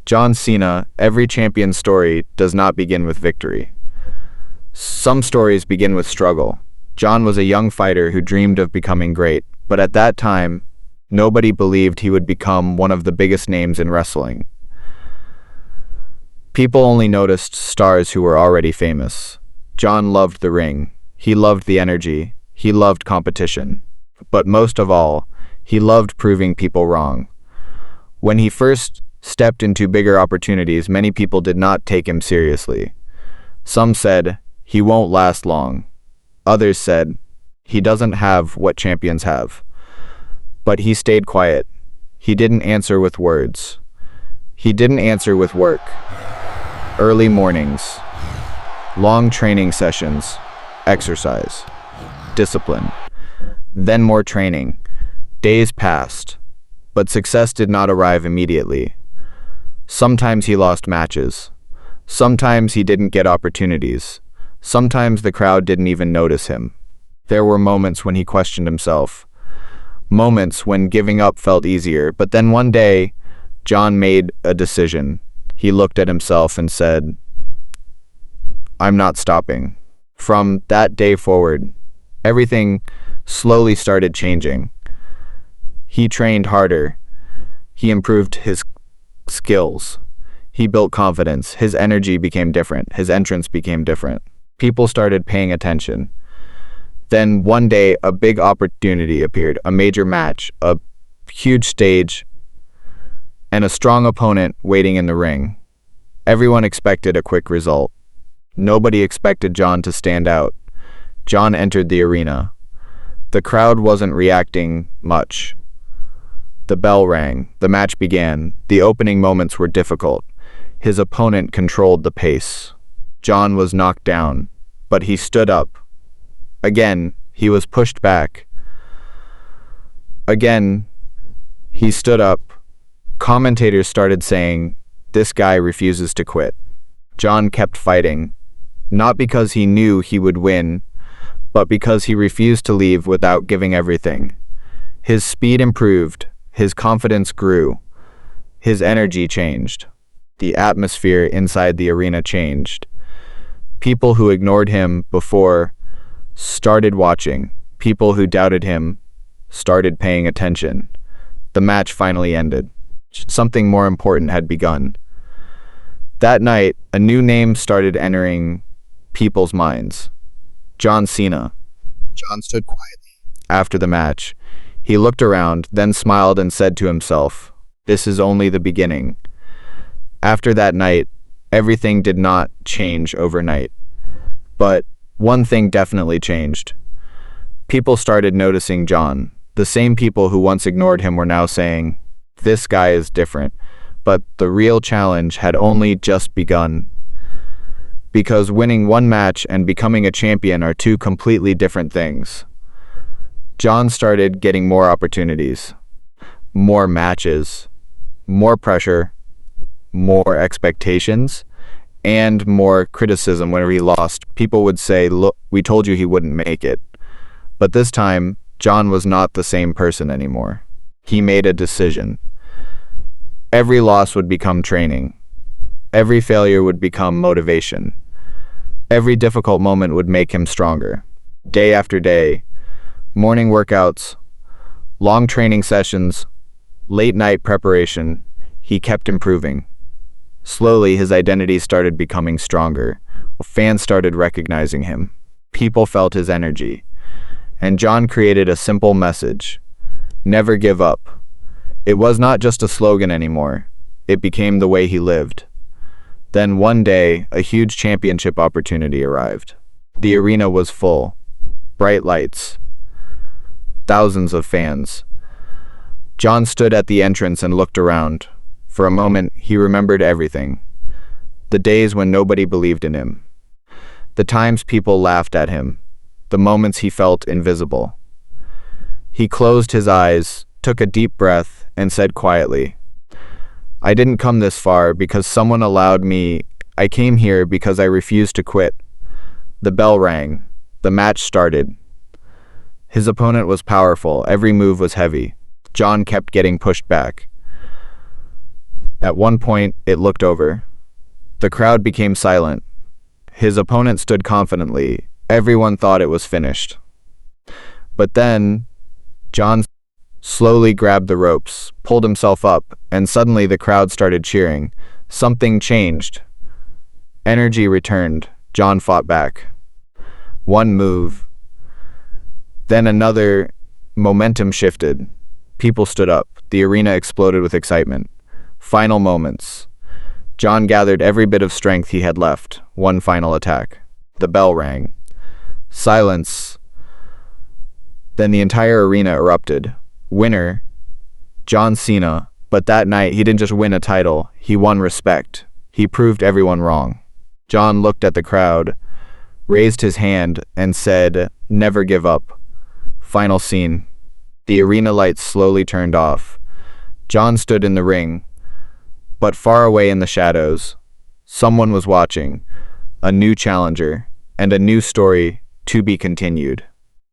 John Cena, every champion's story does not begin with victory. Some stories begin with struggle. John was a young fighter who dreamed of becoming great, but at that time, nobody believed he would become one of the biggest names in wrestling. People only noticed stars who were already famous. John loved the ring. He loved the energy. He loved competition. But most of all, he loved proving people wrong. When he first stepped into bigger opportunities, many people did not take him seriously. Some said, he won't last long. Others said, he doesn't have what champions have. But he stayed quiet. He didn't answer with words. He didn't answer with work. Early mornings, long training sessions, exercise, discipline, then more training. Days passed, but success did not arrive immediately. Sometimes he lost matches. Sometimes he didn't get opportunities. Sometimes the crowd didn't even notice him. There were moments when he questioned himself. Moments when giving up felt easier, but then one day, John made a decision. He looked at himself and said, I'm not stopping. From that day forward, everything slowly started changing. He trained harder. He improved his skills. He built confidence. His energy became different. His entrance became different. People started paying attention. Then one day, a big opportunity appeared, a major match, a huge stage, and a strong opponent waiting in the ring. Everyone expected a quick result. Nobody expected John to stand out. John entered the arena. The crowd wasn't reacting much. The bell rang. The match began. The opening moments were difficult. His opponent controlled the pace. John was knocked down, but he stood up. Again, he was pushed back. Again, he stood up. Commentators started saying, this guy refuses to quit. John kept fighting, not because he knew he would win, but because he refused to leave without giving everything. His speed improved, his confidence grew, his energy changed. The atmosphere inside the arena changed. People who ignored him before started watching. People who doubted him started paying attention. The match finally ended. Something more important had begun. That night, a new name started entering people's minds. John Cena. John stood quietly. After the match, he looked around, then smiled and said to himself, this is only the beginning. After that night, everything did not change overnight. But one thing definitely changed. People started noticing John. The same people who once ignored him were now saying, this guy is different. But the real challenge had only just begun. Because winning one match and becoming a champion are two completely different things. John started getting more opportunities, more matches, more pressure, more expectations, and more criticism whenever he lost. People would say, look, we told you he wouldn't make it. But this time, John was not the same person anymore. He made a decision. Every loss would become training. Every failure would become motivation. Every difficult moment would make him stronger. Day after day, morning workouts, long training sessions, late night preparation, he kept improving. Slowly, his identity started becoming stronger. Fans started recognizing him. People felt his energy. And John created a simple message: never give up. It was not just a slogan anymore. It became the way he lived. Then one day, a huge championship opportunity arrived. The arena was full. Bright lights. Thousands of fans. John stood at the entrance and looked around. For a moment, he remembered everything. The days when nobody believed in him. The times people laughed at him. The moments he felt invisible. He closed his eyes, took a deep breath, and said quietly, I didn't come this far because someone allowed me. I came here because I refused to quit. The bell rang. The match started. His opponent was powerful. Every move was heavy. John kept getting pushed back. At one point, it looked over. The crowd became silent. His opponent stood confidently. Everyone thought it was finished. But then, John slowly grabbed the ropes, pulled himself up, and suddenly the crowd started cheering. Something changed. Energy returned. John fought back. One move. Then another. Momentum shifted. People stood up. The arena exploded with excitement. Final moments. John gathered every bit of strength he had left. One final attack. The bell rang. Silence. Then the entire arena erupted. Winner, John Cena. But that night, he didn't just win a title. He won respect. He proved everyone wrong. John looked at the crowd, raised his hand, and said, "Never give up." Final scene. The arena lights slowly turned off. John stood in the ring, but far away in the shadows, someone was watching, a new challenger, and a new story to be continued.